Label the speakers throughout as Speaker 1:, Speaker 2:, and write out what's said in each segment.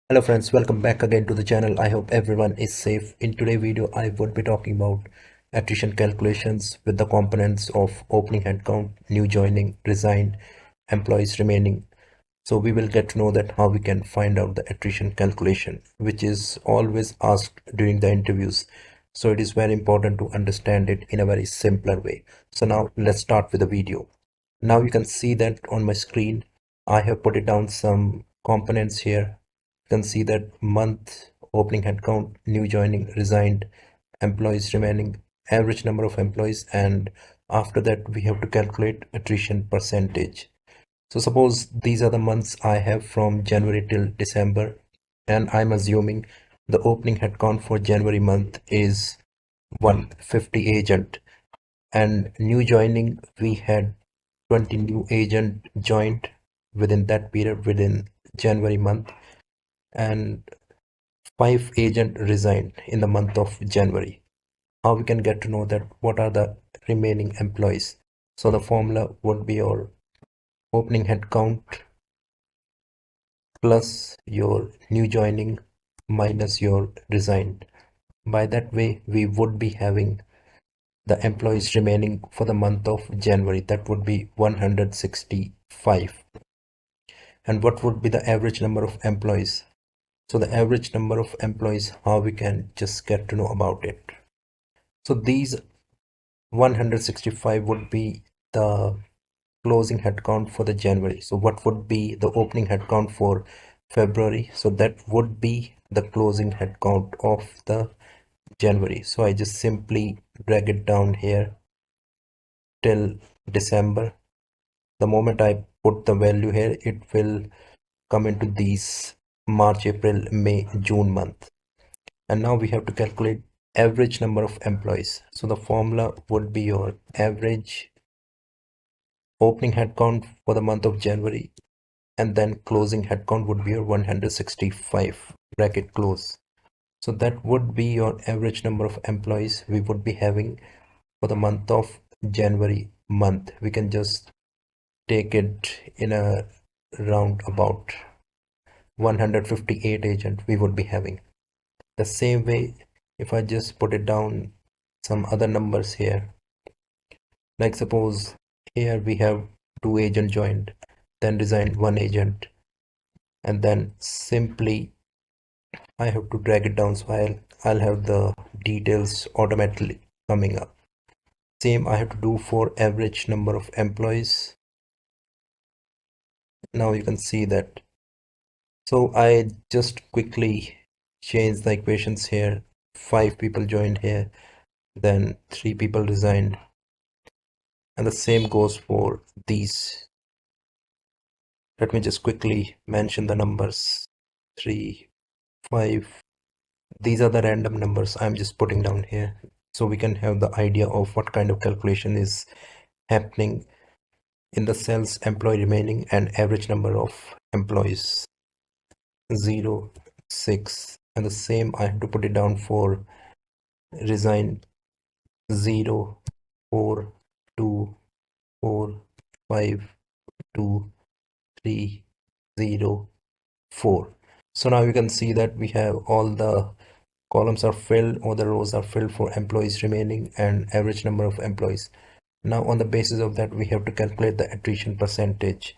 Speaker 1: Hello friends, welcome back again to the channel. I hope everyone is safe. In today's video, I would be talking about attrition calculations with the components of opening headcount, new joining, resigned, employees remaining. So we will get to know that how we can find out the attrition calculation, which is always asked during the interviews. So it is very important to understand it in a very simpler way. So now let's start with the video. Now you can see that on my screen, I have put it down some components here. You can see that month, opening headcount, new joining, resigned, employees remaining, average number of employees, and after that we have to calculate attrition percentage. So suppose these are the months I have from January till December, and I'm assuming the opening headcount for January month is 150 agent, and new joining we had 20 new agent joined within that period within January month, and 5 agent resigned in the month of January. How we can get to know that what are the remaining employees? So the formula would be your opening headcount plus your new joining minus your resigned. By that way, we would be having the employees remaining for the month of January. That would be 165. And what would be the average number of employees? So the average number of employees, how we can just get to know about it. So these 165 would be the closing headcount for the January. So what would be the opening headcount for February? So that would be the closing headcount of the January. So I just simply drag it down here till December. The moment I put the value here, it will come into these March, April, May, June month. And now we have to calculate average number of employees. So the formula would be your average opening headcount for the month of January, and then closing headcount would be your 165 bracket close. So that would be your average number of employees we would be having for the month of January month. We can just take it in a roundabout 158 agent we would be having. The same way, if I just put it down some other numbers here, like suppose here we have 2 agent joined, then resigned 1 agent, and then simply I have to drag it down, so I'll have the details automatically coming up. Same I have to do for average number of employees. Now you can see that. So I just quickly change the equations here. 5 people joined here, then 3 people resigned, and the same goes for these. Let me just quickly mention the numbers. 3, 5. These are the random numbers I'm just putting down here, so we can have the idea of what kind of calculation is happening in the cells employee remaining and average number of employees. 0, 6, and the same I have to put it down for resign. 0, 4, 2, 4, 5, 2, 3, 0, 4. So now you can see that we have all the columns are filled or the rows are filled for employees remaining and average number of employees. Now on the basis of that, we have to calculate the attrition percentage.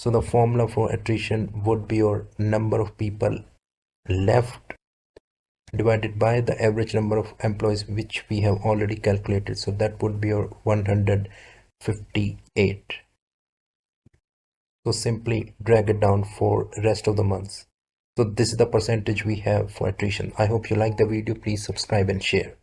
Speaker 1: So the formula for attrition would be your number of people left divided by the average number of employees, which we have already calculated. So that would be your 158. So simply drag it down for rest of the months. So this is the percentage we have for attrition. I hope you like the video. Please subscribe and share.